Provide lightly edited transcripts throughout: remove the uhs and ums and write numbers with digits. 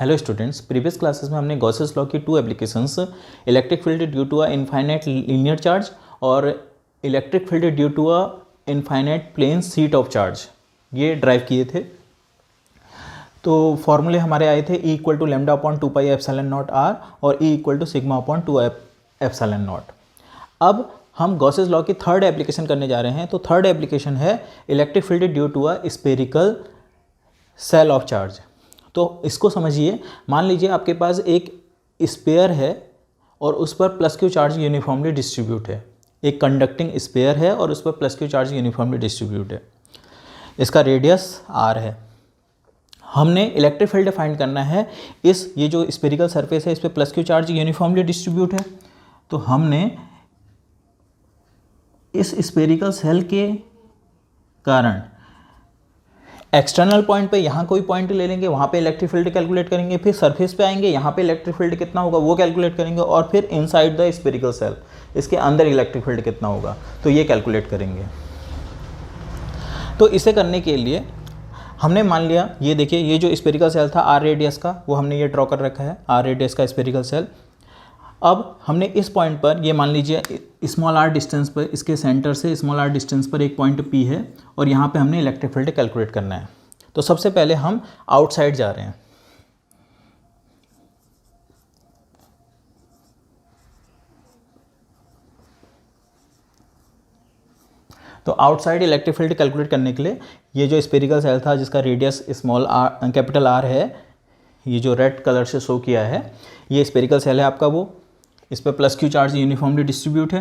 Hello students, previous classes में हमने Gauss's law की two applications electric field due to a infinite linear charge और electric field due to a infinite plane sheet of charge ये derive किए थे। तो फॉर्मूले हमारे आए थे E equal to lambda upon 2 pi epsilon not r और E equal to sigma upon 2 epsilon not. अब हम गॉसेस लॉ की थर्ड एप्लीकेशन करने जा रहे हैं। तो थर्ड एप्लीकेशन है electric field due to a spherical shell of charge. तो इसको समझिए, मान लीजिए आपके पास एक स्पेयर है और उस पर plus Q charge uniformly distribute है। एक कंडक्टिंग स्पेयर है और उस पर plus Q charge uniformly distribute है। इसका रेडियस आर है। हमने इलेक्ट्रिक फील्ड फाइंड करना है। ये जो स्फेरिकल सरफेस है इस पर plus Q charge uniformly distribute है। तो हमने इस स्फेरिकल सेल के कारण एक्सटर्नल पॉइंट पे यहाँ कोई पॉइंट ले लेंगे, वहाँ पे इलेक्ट्रिक फील्ड कैलकुलेट करेंगे, फिर सरफेस पे आएंगे, यहाँ पे इलेक्ट्रिक फील्ड कितना होगा वो कैलकुलेट करेंगे और फिर इनसाइड द स्फेरिकल सेल इसके अंदर इलेक्ट्रिक फील्ड कितना होगा तो ये कैलकुलेट करेंगे। तो इसे करने के लिए हमने मान लिया, ये देखिए ये जो स्फेरिकल सेल था आर रेडियस का वो हमने ये ड्रॉ कर रखा है, आर रेडियस का स्फेरिकल सेल। अब हमने इस पॉइंट पर ये मान लीजिए स्मॉल आर डिस्टेंस पर, इसके सेंटर से स्मॉल आर डिस्टेंस पर एक पॉइंट P है और यहाँ पे हमने इलेक्ट्रिक फील्ड कैलकुलेट करना है। तो सबसे पहले हम आउटसाइड जा रहे हैं। तो आउटसाइड इलेक्ट्रिक फील्ड कैलकुलेट करने के लिए ये जो स्फेरिकल सेल था जिसका radius small are capital R है, ये जो रेड कलर से शो किया है ये स्फेरिकल सेल है आपका, वो इस पर plus Q charge uniformly distribute है।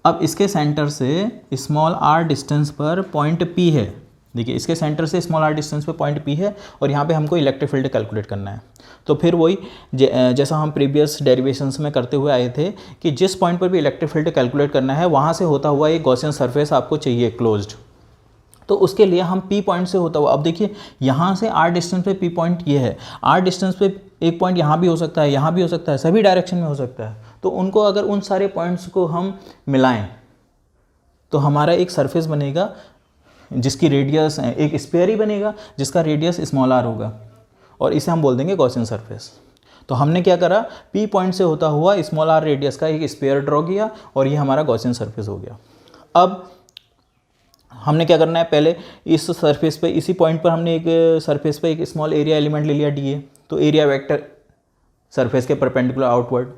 अब इसके सेंटर से स्मॉल आर डिस्टेंस पर पॉइंट P है। देखिए इसके सेंटर से स्मॉल आर डिस्टेंस पर पॉइंट P है और यहाँ पे हमको इलेक्ट्रिक फील्ड कैलकुलेट करना है। तो फिर वही जैसा हम प्रीवियस डेरिवेशंस में करते हुए आए थे कि जिस पॉइंट पर भी इलेक्ट्रिक फील्ड कैलकुलेट करना है वहाँ से होता हुआ एक गॉसियन सरफेस आपको चाहिए क्लोज्ड। तो उसके लिए हम P पॉइंट से होता हुआ, अब देखिए यहाँ से R डिस्टेंस पे P पॉइंट ये है, R डिस्टेंस पे एक पॉइंट यहाँ भी हो सकता है, यहाँ भी हो सकता है, सभी डायरेक्शन में हो सकता है। तो उनको अगर उन सारे पॉइंट्स को हम मिलाएं तो हमारा एक सरफेस बनेगा जिसकी रेडियस एक स्फीयर ही बनेगा जिसका रेडियस स्मॉल r होगा और इसे हम बोल देंगे गॉसियन सरफेस। तो हमने क्या करा, P पॉइंट से होता हुआ स्मॉल r रेडियस का एक स्फीयर ड्रॉ किया और ये हमारा गॉसियन सरफेस हो गया। अब हमने क्या करना है, पहले इस सरफेस पे, इसी पॉइंट पर हमने एक सरफेस पे एक स्मॉल एरिया एलिमेंट ले लिया dA। तो एरिया वेक्टर सरफेस के perpendicular outward,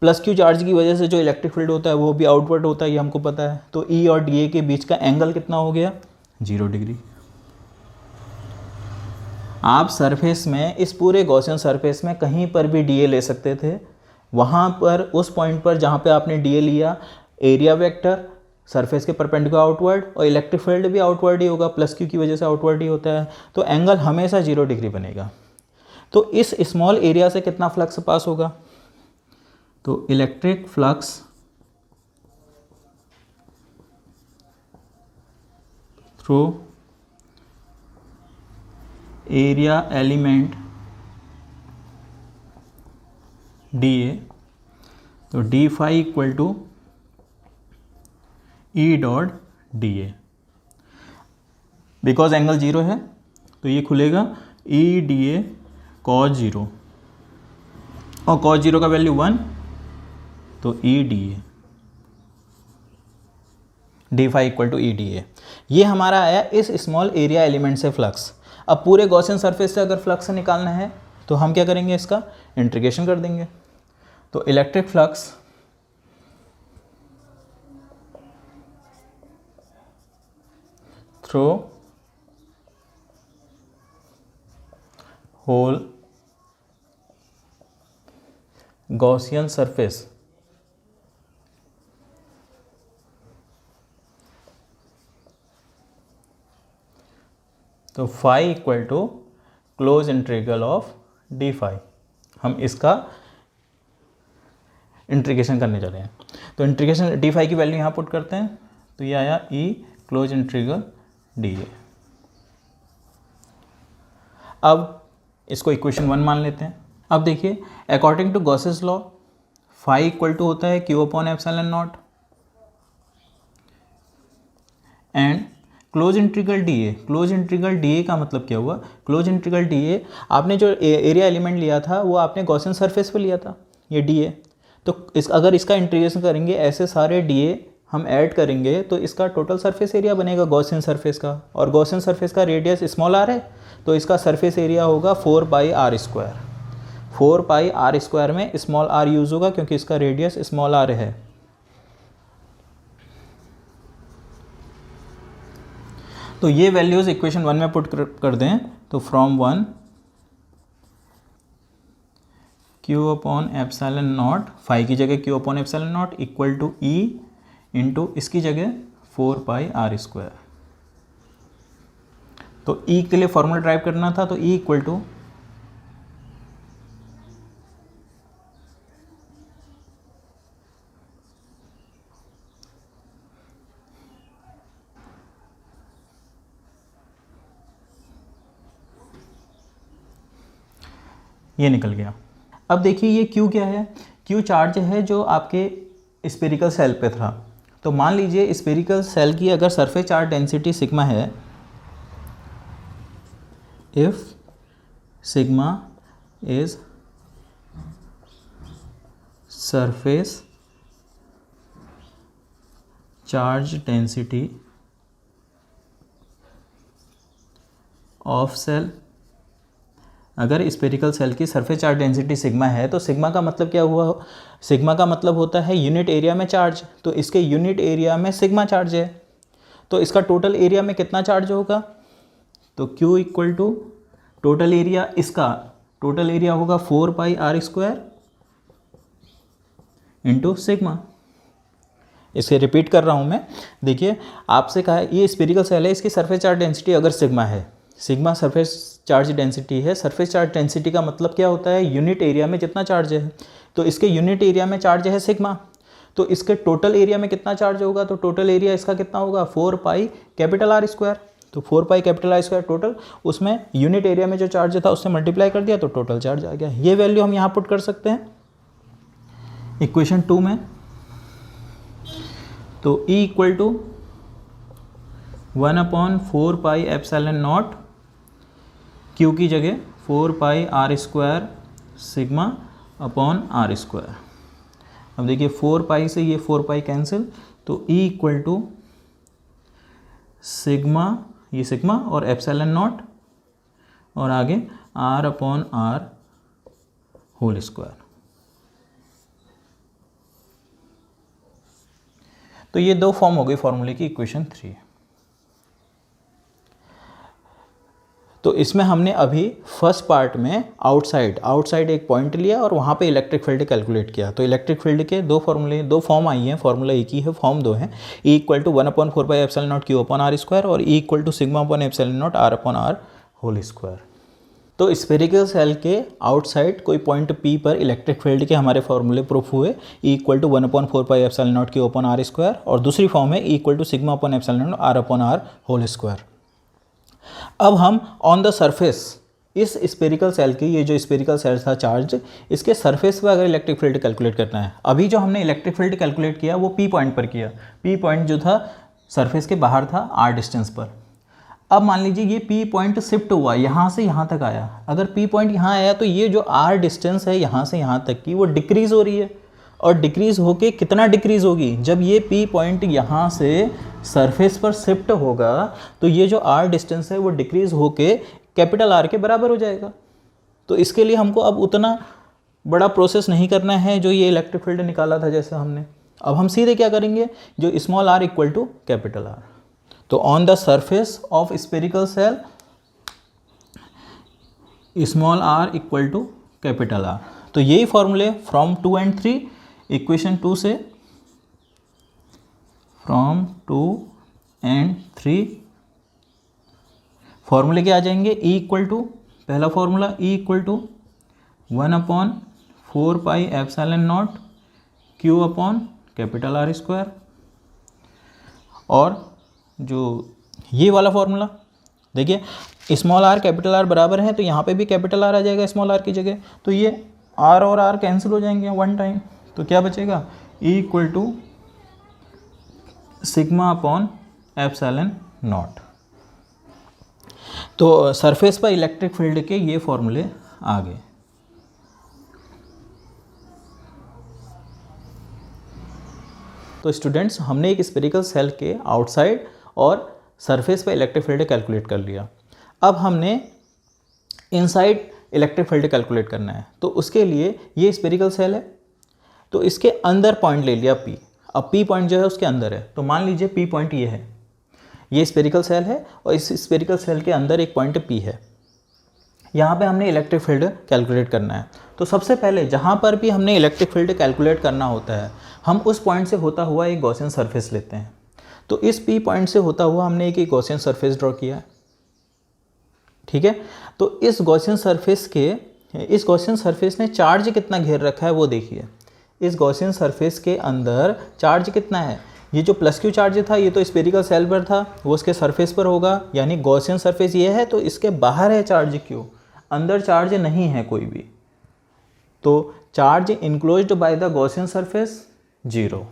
plus Q charge की वजह से जो इलेक्ट्रिक फील्ड होता है वो भी आउटवर्ड होता है, ये हमको पता है। तो E और dA के बीच का एंगल कितना हो गया, 0 डिग्री। आप सरफेस में, इस पूरे गॉसियन सरफेस में कहीं पर भी dA ले सकते थे। वहाँ पर उस पॉइंट पर जहाँ पे आपने dA लिया, एरिया वेक्टर सरफेस के परपेंडिकुलर आउटवर्ड और इलेक्ट्रिक फील्ड भी आउटवर्ड ही होगा, प्लस क्यू की वजह से आउटवर्ड ही होता है। तो एंगल हमेशा 0 डिग्री बनेगा। तो इस स्मॉल एरिया से कितना फ्लक्स पास होगा, तो electric flux through area element dA, तो d phi equal to E dot dA। Because angle 0 है तो ये खुलेगा E dA cos 0 और cos 0 का वैल्यू 1, तो E dA, d phi equal to E dA। ये हमारा आया इस स्मॉल एरिया एलिमेंट से फ्लक्स। अब पूरे गॉसियन सरफेस से अगर फ्लक्स निकालना है तो हम क्या करेंगे, इसका इंटीग्रेशन कर देंगे। तो electric flux through whole Gaussian surface तो phi equal to close integral of d phi. हम इसका इंटीग्रेशन करने जा रहे हैं। तो इंटीग्रेशन d फाई की वैल्यू यहाँ पुट करते हैं तो ये आया E क्लोज इंटीग्रल dA। अब इसको इक्वेशन 1 मान लेते हैं। अब देखिए according to Gauss's law phi equal to होता है Q upon epsilon not and close integral d a, close integral d a का मतलब क्या हुआ, क्लोज इंटीग्रल डी ए, आपने जो एरिया एलिमेंट लिया था वो आपने गॉसियन सरफेस पे लिया था, ये डी ए। तो अगर इसका इंटीग्रेशन करेंगे, ऐसे सारे डी ए हम ऐड करेंगे तो इसका टोटल सरफेस एरिया बनेगा गॉसियन सरफेस का, और गॉसियन सरफेस का रेडियस स्मॉल आर है, तो इसका सरफेस एरिया होगा 4πr²। 4πr² में स्मॉल आर यूज़ होगा क्योंकि इसका रेडियस स्मॉल आर है। तो ये वैल्यूज़ इक्वेशन 1 में पुट कर दें, तो फ्रॉम 1 Q/ε0, फाई की जगह Q/ε0 equal to E into इसकी जगह 4πr²। तो E के लिए फॉर्मूला ड्राइव करना था, तो E इक्वल टू ये निकल गया। अब देखिए ये Q क्या है, Q चार्ज है जो आपके स्पेरिकल सेल पे था। तो मान लीजिए स्पेरिकल सेल की अगर सरफेस चार्ज डेंसिटी सिग्मा है, if sigma is surface charge density of shell, अगर स्पेरिकल सेल की सरफेस चार्ज डेंसिटी सिग्मा है तो सिग्मा का मतलब क्या हुआ, सिग्मा का मतलब होता है यूनिट एरिया में चार्ज। तो इसके यूनिट एरिया में सिग्मा चार्ज है, तो इसका टोटल एरिया में कितना चार्ज होगा, तो Q equal to total area, इसका टोटल एरिया होगा 4πr² इंटू सिग्मा। इसे रिपीट कर रहा हूँ मैं, देखिए आपसे कहा है ये स्पेरिकल सेल है, इसकी सरफेस चार्ज डेंसिटी अगर सिग्मा है, सिग्मा सरफेस चार्ज डेंसिटी है। सरफेस चार्ज डेंसिटी का मतलब क्या होता है, यूनिट एरिया में जितना चार्ज है, तो इसके यूनिट एरिया में चार्ज है सिग्मा, तो इसके टोटल एरिया में कितना चार्ज होगा, तो टोटल एरिया इसका कितना होगा 4πR²। तो 4πR² टोटल, उसमें यूनिट एरिया में जो चार्ज था उससे मल्टीप्लाई कर दिया तो टोटल चार्ज आ गया। ये वैल्यू हम यहाँ पुट कर सकते हैं इक्वेशन 2 में। तो E इक्वल टू 1/4πε0, Q की जगह 4πr² सिग्मा अपॉन r²। अब देखिए 4π से ये 4π कैंसिल, तो E इक्वल टू सिग्मा, ये सिग्मा और ε0 और आगे r/r होल स्क्वायर। तो ये दो फॉर्म हो गई फॉर्मूले की इक्वेशन 3। तो इसमें हमने अभी फर्स्ट पार्ट में आउटसाइड एक पॉइंट लिया और वहाँ पे इलेक्ट्रिक फील्ड कैलकुलेट किया। तो इलेक्ट्रिक फील्ड के दो फॉर्म आई हैं, फार्मूला एक ही है, फॉर्म दो हैं। E इक्वल टू 1/4πε0 Q/r² और E equal to σ/ε0 r/r whole square. तो स्फेरिकल सेल के आउटसाइड कोई पॉइंट P पर इलेक्ट्रिक फील्ड के हमारे फॉर्मूले प्रूफ हुए। E इक्वल टू 1/4πε0 Q/r², और दूसरी फॉर्म है E equal to σ/ε0 r/r whole square. अब हम ऑन द सरफेस इस स्पेरिकल सेल की, ये जो स्पेरिकल सेल था चार्ज, इसके सरफेस पर अगर इलेक्ट्रिक फील्ड कैलकुलेट करना है। अभी जो हमने इलेक्ट्रिक फील्ड कैलकुलेट किया वो P पॉइंट पर किया। P पॉइंट जो था सरफेस के बाहर था r डिस्टेंस पर। अब मान लीजिए ये P पॉइंट शिफ्ट हुआ, यहाँ से यहाँ तक आया। अगर P पॉइंट यहाँ आया तो ये जो r डिस्टेंस है यहाँ से यहाँ तक की वो डिक्रीज़ हो रही है, और डिक्रीज़ होके कितना डिक्रीज़ होगी, जब ये P पॉइंट यहाँ से सरफेस पर शिफ्ट होगा तो ये जो r डिस्टेंस है वो डिक्रीज़ होके कैपिटल R के बराबर हो जाएगा। तो इसके लिए हमको अब उतना बड़ा प्रोसेस नहीं करना है जो ये इलेक्ट्रिक फील्ड निकाला था जैसे हमने। अब हम सीधे क्या करेंगे, जो small r equal to capital R। तो on the surface of spherical shell small r equal to capital R। तो यही फॉर्मूले फ्रॉम 2 and 3, इक्वेशन 2 से, फ्रॉम 2 and 3 फॉर्मूले क्या आ जाएंगे। E इक्वल टू, पहला formula E equal to 1/4πε0 Q/R², और जो ये वाला फॉर्मूला देखिए स्मॉल r कैपिटल R बराबर है, तो यहाँ पे भी कैपिटल R आ जाएगा स्मॉल r की जगह। तो ये r और r कैंसिल हो जाएंगे वन टाइम, तो क्या बचेगा E इक्वल टू σ/ε0। तो सरफेस पर इलेक्ट्रिक फील्ड के ये फॉर्मूले आ गए। तो स्टूडेंट्स, हमने एक स्फेरिकल सेल के आउटसाइड और सरफेस पर इलेक्ट्रिक फील्ड कैलकुलेट कर लिया। अब हमने इनसाइड इलेक्ट्रिक फील्ड कैलकुलेट करना है। तो उसके लिए ये स्फेरिकल सेल है, तो इसके अंदर पॉइंट ले लिया P। अब P पॉइंट जो है उसके अंदर है, तो मान लीजिए P पॉइंट ये है, ये स्फेरिकल सेल है और इस स्फेरिकल सेल के अंदर एक पॉइंट P है। यहाँ पे हमने इलेक्ट्रिक फील्ड कैलकुलेट करना है। तो सबसे पहले जहाँ पर भी हमने इलेक्ट्रिक फील्ड कैलकुलेट करना होता है, हम उस पॉइंट से होता हुआ एक गॉसियन सरफेस लेते हैं। तो इस P पॉइंट से होता हुआ हमने एक गॉसियन सरफेस ड्रॉ किया है, ठीक है। तो इस गॉसियन सरफेस ने चार्ज कितना घेर रखा है वो देखिए। इस गॉसियन सरफेस के अंदर चार्ज कितना है, ये जो प्लस क्यू चार्ज था ये तो स्फेरिकल सेल पर था, वो उसके सरफेस पर होगा, यानी गॉसियन सरफेस ये है तो इसके बाहर है चार्ज क्यू, अंदर चार्ज नहीं है कोई भी। तो charge enclosed by the Gaussian surface 0।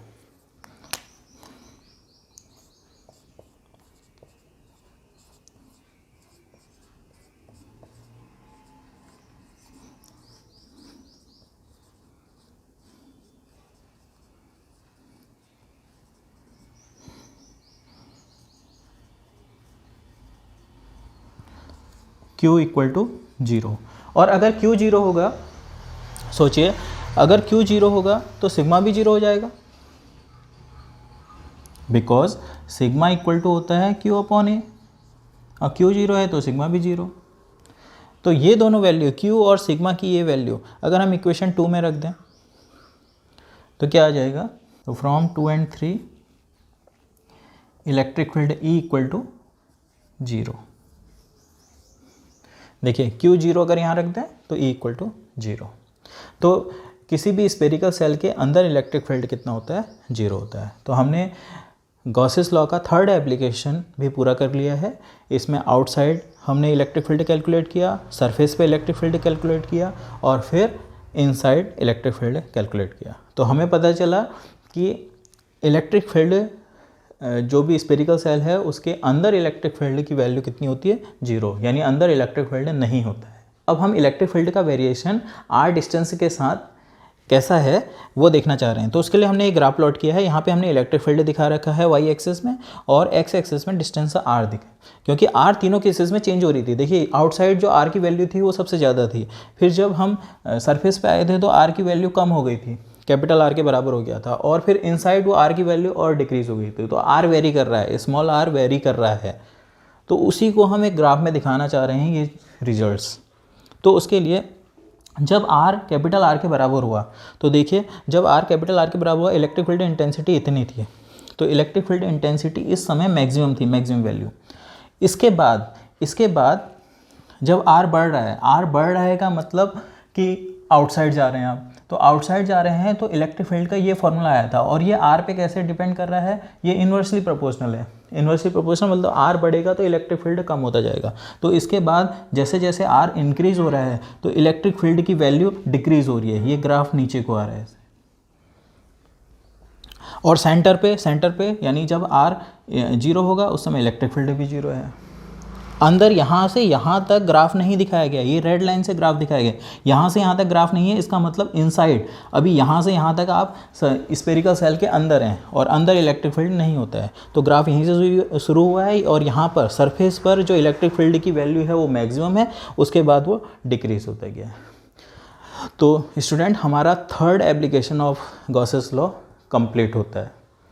Q equal to 0। और अगर Q 0 होगा, सोचिए अगर Q 0 होगा तो सिग्मा भी 0 हो जाएगा, बिकॉज सिग्मा इक्वल टू होता है Q अपॉन A, और Q 0 है तो सिग्मा भी 0। तो ये दोनों वैल्यू Q और सिग्मा की ये वैल्यू अगर हम इक्वेशन 2 में रख दें तो क्या आ जाएगा, तो from 2 and 3 electric field E equal to 0। देखिए Q 0 अगर यहाँ रख दें तो E इक्वल टू 0। तो किसी भी स्फेरिकल सेल के अंदर इलेक्ट्रिक फील्ड कितना होता है, 0 होता है। तो हमने गॉसेस लॉ का थर्ड एप्लीकेशन भी पूरा कर लिया है। इसमें आउटसाइड हमने इलेक्ट्रिक फील्ड कैलकुलेट किया, सरफेस पे इलेक्ट्रिक फील्ड कैलकुलेट किया और फिर इनसाइड इलेक्ट्रिक फील्ड कैलकुलेट किया। तो हमें पता चला कि इलेक्ट्रिक फील्ड जो भी स्फेरिकल सेल है उसके अंदर इलेक्ट्रिक फील्ड की वैल्यू कितनी होती है, 0, यानी अंदर इलेक्ट्रिक फील्ड नहीं होता है। अब हम इलेक्ट्रिक फील्ड का वेरिएशन r डिस्टेंस के साथ कैसा है वो देखना चाह रहे हैं। तो उसके लिए हमने एक ग्राफ प्लॉट किया है। यहाँ पे हमने इलेक्ट्रिक फील्ड दिखा रखा है y एक्सिस में और x एक्सिस में डिस्टेंस r दिखा, क्योंकि r तीनों केसेस में चेंज हो रही थी। देखिए आउटसाइड जो r की वैल्यू थी वो सबसे ज़्यादा थी, फिर जब हम सरफेस पे आए थे तो r की वैल्यू कम हो गई थी, कैपिटल R के बराबर हो गया था, और फिर इनसाइड वो R की वैल्यू और डिक्रीज हो गई थी। तो R वेरी कर रहा है, स्मॉल r वेरी कर रहा है। तो उसी को हम एक ग्राफ में दिखाना चाह रहे हैं ये रिजल्ट्स। तो उसके लिए जब R कैपिटल R के बराबर हुआ, तो देखिए जब R कैपिटल R के बराबर हुआ इलेक्ट्रिक फील्ड इंटेंसिटी इतनी थी, तो इलेक्ट्रिक फील्ड इंटेंसिटी इस समय मैक्सिमम थी, मैक्सिमम वैल्यू। इसके बाद जब R बढ़ रहा है, R बढ़ रहा है का मतलब कि आउटसाइड जा रहे हैं आप, तो आउटसाइड जा रहे हैं तो इलेक्ट्रिक फील्ड का ये फॉर्मूला आया था, और ये R पे कैसे डिपेंड कर रहा है, ये इन्वर्सली प्रोपोर्शनल है। इन्वर्सली प्रोपोर्शनल मतलब R बढ़ेगा तो इलेक्ट्रिक फील्ड कम होता जाएगा। तो इसके बाद जैसे जैसे R इंक्रीज हो रहा है तो इलेक्ट्रिक फील्ड की वैल्यू डिक्रीज हो रही है, ये ग्राफ नीचे को आ रहा है। और सेंटर पे यानी जब R 0 होगा उस समय इलेक्ट्रिक फील्ड भी 0 है। अंदर यहाँ से यहाँ तक ग्राफ नहीं दिखाया गया, ये रेड लाइन से ग्राफ दिखाया गया, यहाँ से यहाँ तक ग्राफ नहीं है, इसका मतलब इनसाइड अभी यहाँ से यहाँ तक आप स्फेरिकल सेल के अंदर हैं और अंदर इलेक्ट्रिक फील्ड नहीं होता है। तो ग्राफ यहीं से शुरू हुआ है और यहाँ पर सरफेस पर जो इलेक्ट्रिक फील्ड की वैल्यू है वो मैक्सिमम है, उसके बाद वो डिक्रीज होता गया। तो स्टूडेंट, हमारा third application of Gauss's law complete होता है।